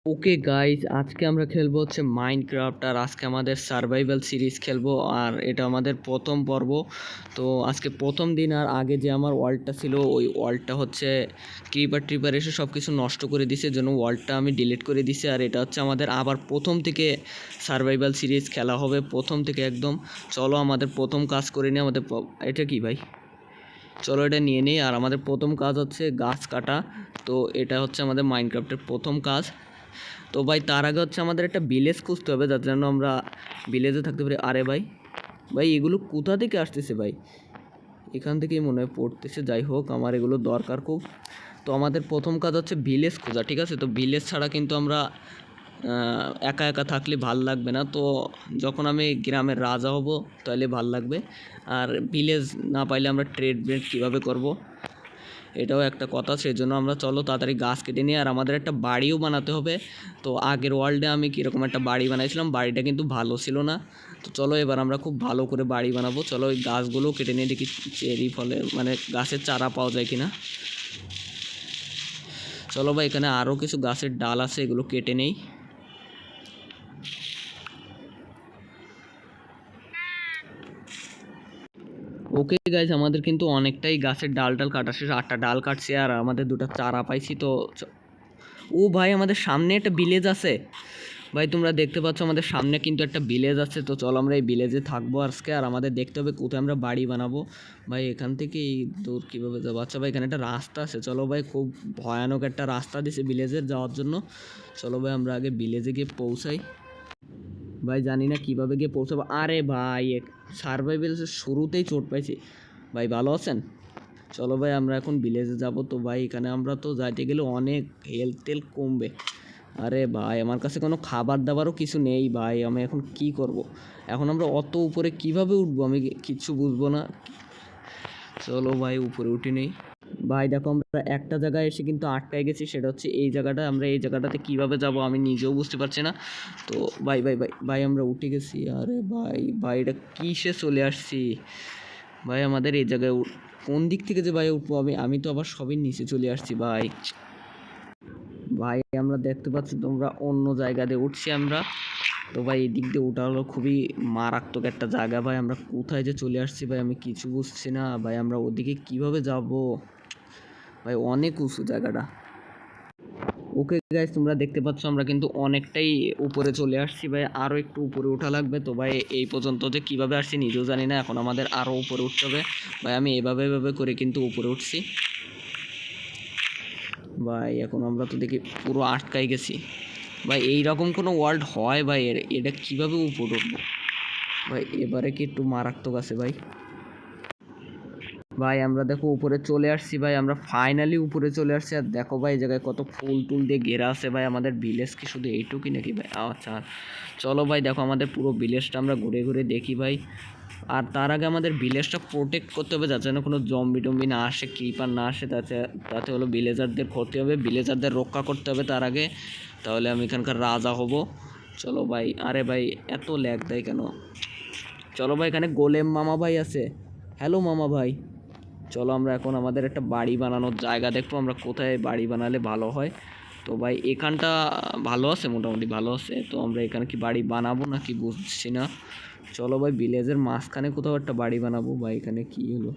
Okay guys, আজকে আমরা খেলবো হচ্ছে মাইনক্রাফট। আর আজকে আমাদের সার্ভাইভাল সিরিজ খেলবো, আর এটা আমাদের প্রথম পর্ব। তো আজকে প্রথম দিন, আর আগে যে আমার ওয়ার্ল্ডটা ছিল ওই ওয়ার্ল্ডটা হচ্ছে ক্রিপার ট্রিপার এসে সব কিছু নষ্ট করে দিছে, জন্য ওয়ার্ল্ডটা আমি ডিলিট করে দিছি। আর এটা হচ্ছে আমাদের আবার প্রথম থেকে সার্ভাইভাল সিরিজ খেলা হবে, প্রথম থেকে একদম। চলো আমাদের প্রথম কাজ করে নিই। এটা কি ভাই? চলো এটা নিয়ে নিই। আর আমাদের প্রথম কাজ হচ্ছে গাছ কাটা। তো এটা হচ্ছে আমাদের মাইনক্রাফটের প্রথম কাজ। তো ভাই তার আগে হচ্ছে আমাদের একটা ভিলেজ খুঁজতে হবে, যাতে যেন আমরা ভিলেজে থাকতে পারি। আরে ভাই, ভাই এগুলো কোথা থেকে আসতেছে ভাই? এখান থেকেই মনে হয় পড়তেছে। যাই হোক, আমার এগুলো দরকার খুব। তো আমাদের প্রথম কাজ হচ্ছে ভিলেজ খোঁজা, ঠিক আছে? তো ভিলেজ ছাড়া কিন্তু আমরা একা একা থাকলে ভাল লাগবে না। তো যখন আমি গ্রামের রাজা হব তাহলে ভাল লাগবে। আর ভিলেজ না পাইলে আমরা ট্রেড ব্রেড কীভাবে করব, এটাও একটা কথা। সেই জন্য আমরা চলো তাড়াতাড়ি গাছ কেটে নিই। আর আমাদের একটা বাড়িও বানাতে হবে। তো আগের ওয়ার্ল্ডে আমি কীরকম একটা বাড়ি বানাইছিলাম, বাড়িটা কিন্তু ভালো ছিল না। তো চলো এবার আমরা খুব ভালো করে বাড়ি বানাবো। চলো ওই গাছগুলো কেটে নিয়ে দেখি চেরি ফলে মানে গাছের চারা পাওয়া যায় কিনা। চলো ভাই, এখানে আরও কিছু গাছের ডাল আছে, এগুলো কেটে নেই। ওকে গাইজ, আমাদের কিন্তু অনেকটাই গাছের ডাল কাটা শেষ। 8টা ডাল কাটছি আর আমাদের 2টা চারা পাইছি। তো ও ভাই, আমাদের সামনে একটা ভিলেজ আছে। ভাই তোমরা দেখতে পাচ্ছ আমাদের সামনে কিন্তু একটা ভিলেজ আছে। তো চলো আমরা এই ভিলেজে থাকবো আজকে। আর আমাদের দেখতে হবে কোথায় আমরা বাড়ি বানাবো। ভাই এখান থেকে এই দূর কীভাবে যাবো? আচ্ছা ভাই, এখানে একটা রাস্তা আছে। চলো ভাই, খুব ভয়ানক একটা রাস্তা দিছে ভিলেজের যাওয়ার জন্য। চলো ভাই, আমরা আগে ভিলেজে গিয়ে পৌঁছাই। ভাই জানি না কীভাবে গিয়ে পৌঁছাবো। আরে ভাই, সার্ভাইভালের শুরুতেই চোট পাইছি। ভাই ভালো আছেন? চলো ভাই, আমরা এখন ভিলেজে যাব। তো ভাই এখানে আমরা তো যাইতে গেলে অনেক হেলথ টেল কমবে। আরে ভাই, আমার কাছে কোনো খাবার দাবারও কিছু নেই ভাই। আমি এখন কি করব? এখন আমরা অত উপরে কিভাবে উঠবো? আমি কিচ্ছু বুঝবো না। চলো ভাই, উপরে উঠে নেই। ভাই দেখো, আমরা একটা জায়গায় এসে কিন্তু আটকায় গেছি। সেটা হচ্ছে এই জায়গাটা। আমরা এই জায়গাটাতে কিভাবে যাব আমি নিজেও বুঝতে পারছি না। তো ভাই ভাই ভাই ভাই, আমরা উঠে গেছি। আরে ভাই ভাই, এটা কিসে চলে আসছি ভাই? আমাদের এই জায়গায় কোন দিক থেকে যে ভাই উঠবো? আমি তো আবার সবই নিচে চলে আসছি ভাই। ভাই আমরা দেখতে পাচ্ছি তোমরা অন্য জায়গা দিয়ে উঠছি আমরা। তো ভাই এই দিক দিয়ে ওঠা হলো খুবই মারাত্মক একটা জায়গা। ভাই আমরা কোথায় যে চলে আসছি ভাই, আমি কিছু বুঝছি না ভাই। আমরা ওদিকে কিভাবে যাব ভাই? অনেক উঁচু জায়গাটা। ওকে গাইস, তোমরা দেখতে পাচ্ছ আমরা কিন্তু অনেকটাই উপরে চলে আসছি ভাই। আরও একটু উপরে ওঠা লাগবে। তো ভাই এই পর্যন্ত যে কীভাবে আসছি নিজেও জানি না। এখন আমাদের আরও উপরে উঠতে হবে ভাই। আমি এভাবে করে কিন্তু উপরে উঠছি ভাই। এখন আমরা তো দেখি পুরো আটকাই গেছি ভাই। এইরকম কোনো ওয়ার্ল্ড হয় ভাই? এটা কীভাবে উপরে উঠবো ভাই? এবারে কি একটু মারাত্মক আছে ভাই। ভাই আমরা দেখো উপরে চলে আসছি ভাই। আমরা ফাইনালি উপরে চলে আসছি। আর দেখো ভাই, এই জায়গায় কত ফুল টুল দিয়ে ঘেরা আছে ভাই। আমাদের ভিলেজ কি শুধু এইটুকুই নাকি ভাই? আচ্ছা চলো ভাই, দেখো আমাদের পুরো ভিলেজটা আমরা ঘুরে ঘুরে দেখি ভাই। আর তার আগে আমাদের ভিলেজটা প্রোটেক্ট করতে হবে, যাতে যেন কোনো জম্বি টম্বি না আসে, ক্রিপার না আসে। তাতে হলো ভিলেজারদের ক্ষতি হবে, ভিলেজারদের রক্ষা করতে হবে তার আগে। তাহলে আমি এখানকার রাজা হব। চলো ভাই। আরে ভাই, এত ল্যাগ দেয় কেন? চলো ভাই, এখানে গোলেম মামা ভাই আছে। হ্যালো মামা ভাই। চলো আমরা এখন আমাদের একটা বাড়ি বানানোর জায়গা দেখবো, আমরা কোথায় বাড়ি বানালে ভালো হয়। তো ভাই এখানটা ভালো আছে, মোটামুটি ভালো আছে। তো আমরা এখানে কি বাড়ি বানাবো নাকি বুঝছি না। চলো ভাই, ভিলেজের মাঝখানে কোথাও একটা বাড়ি বানাবো ভাই। এখানে কি হলো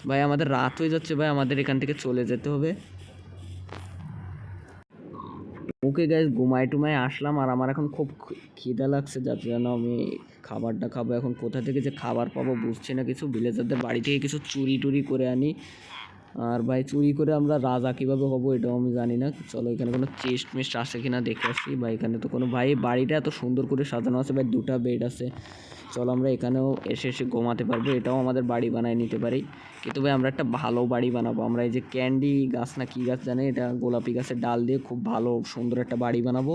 ভাই? আমাদের রাত হয়ে যাচ্ছে ভাই, আমাদের এখান থেকে চলে যেতে হবে। ওকে গাইজ, ঘুমাই টুমাই আসলাম। আর আমার এখন খুব খিদা লাগছে, যার জন্য আমি খাবারটা খাবো। এখন কোথা থেকে যে খাবার পাবো বুঝছি না কিছু। ভিলেজারদের বাড়ি থেকে কিছু চুরি টুরি করে আনি। আর ভাই চুরি করে আমরা রাজা কীভাবে হবো এটাও আমি জানি না। চলো এখানে কোনো চেস্ট মেস্ট আছে কিনা দেখে আসি ভাই। এখানে তো কোনো, ভাই বাড়িটা এত সুন্দর করে সাজানো আছে ভাই, 2টা বেড আছে। চলো আমরা এখানেও এসে ঘুমাতে পারবো। এটাও আমাদের বাড়ি বানায় নিতে পারি। কিন্তু ভাই আমরা একটা ভালো বাড়ি বানাবো। আমরা এই যে ক্যান্ডি গাছ না কী গাছ জানে, এটা গোলাপি গাছের ডাল দিয়ে খুব ভালো সুন্দর একটা বাড়ি বানাবো।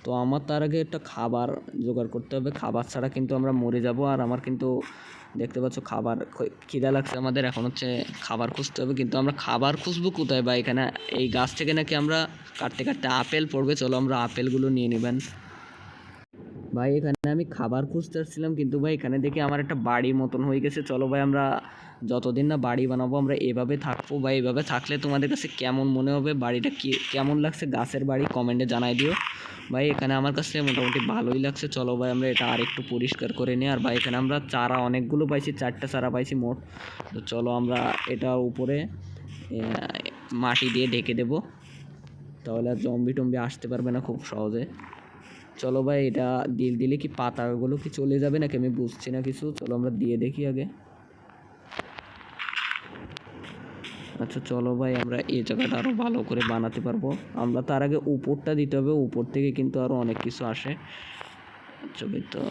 তো আমার তার আগে একটা খাবার জোগাড় করতে হবে। খাবার ছাড়া কিন্তু আমরা মরে যাব। আর আমার কিন্তু দেখতে পাচ্ছ খাবার খিদা লাগছে আমাদের। এখন হচ্ছে খাবার খুঁজতে হবে। কিন্তু আমরা খাবার খুঁজবো কোথায়? বা এখানে এই গাছ থেকে নাকি আমরা কাটতে কাটতে আপেল পড়বে। চলো আমরা আপেলগুলো নিয়ে নেবেন ভাই এখানে আমি খাবার খুঁজতে আসছিলাম, কিন্তু ভাই এখানে দেখি আমার একটা বাড়ি মতন হয়ে গেছে। চলো ভাই আমরা যতদিন না বাড়ি বানাবো আমরা এভাবে থাকবো। ভাই এভাবে থাকলে তোমাদের কাছে কেমন মনে হবে, বাড়িটা কি কেমন লাগছে, গাছের বাড়ি কমেন্টে জানাই দিও। ভাই এখানে আমার কাছে মোটামুটি ভালোই লাগছে। চলো ভাই আমরা এটা আরেকটু পরিষ্কার করে নিই। আর ভাই এখানে আমরা চারা অনেকগুলো পাইছি, 4টা চারা পাইছি মোট। তো চলো আমরা এটা উপরে মাটি দিয়ে ঢেকে দেবো, তাহলে আর জম্বি টম্বি আসতে পারবে না খুব সহজে। চলো ভাই এটা দিলে কি পাতাগুলো কি চলে যাবে নাকি আমি বুঝছি না কিছু। চলো আমরা দিয়ে দেখি আগে। আচ্ছা চলো ভাই আমরা এই জায়গাটা আরও ভালো করে বানাতে পারবো। আমরা তার আগে উপরটা দিতে হবে, উপর থেকে কিন্তু আরও অনেক কিছু আসে। আচ্ছা ভাই তো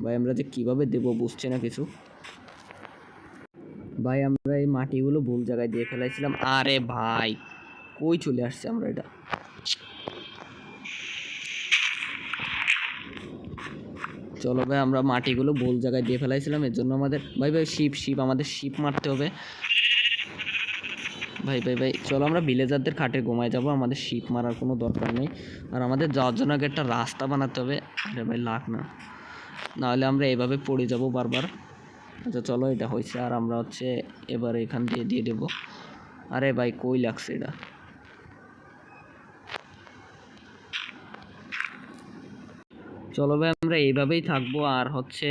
ভাই আমরা যে কীভাবে দেবো বুঝছি না কিছু। ভাই আমরা এই মাটিগুলো ভুল জায়গায় দিয়ে ফেলাইছিলাম। আরে ভাই কই চলে আসছে আমরা এটা। চলো ভাই আমরা মাটিগুলো ভুল জায়গায় দিয়ে ফেলাইছিলাম, এর জন্য আমাদের ভাই শিপ আমাদের শিপ মারতে হবে। ভাই চলো আমরা ভিলেজারদের খাটে ঘুমায় যাবো, আমাদের শিপ মারার কোনো দরকার নেই। আর আমাদের যাওয়ার জন্য আগে একটা রাস্তা বানাতে হবে। আরে ভাই লাগ না, নাহলে আমরা এভাবে পড়ে যাব বারবার। আচ্ছা চলো এটা হয়েছে, আর আমরা হচ্ছে এবার এখান দিয়ে দেবো। আরে ভাই কই লাগছে এটা। চলো ভাই আমরা এইভাবেই থাকবো। আর হচ্ছে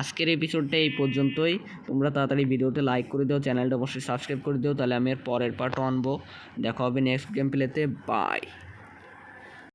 আজকের এপিসোডটা এই পর্যন্তই। তোমরা তাড়াতাড়ি ভিডিওতে লাইক করে দিও, চ্যানেলটা অবশ্যই সাবস্ক্রাইব করে দিও, তাহলে আমি এর পরের পার্টও আনবো। দেখা হবে নেক্সট গেম প্লেতে। বাই।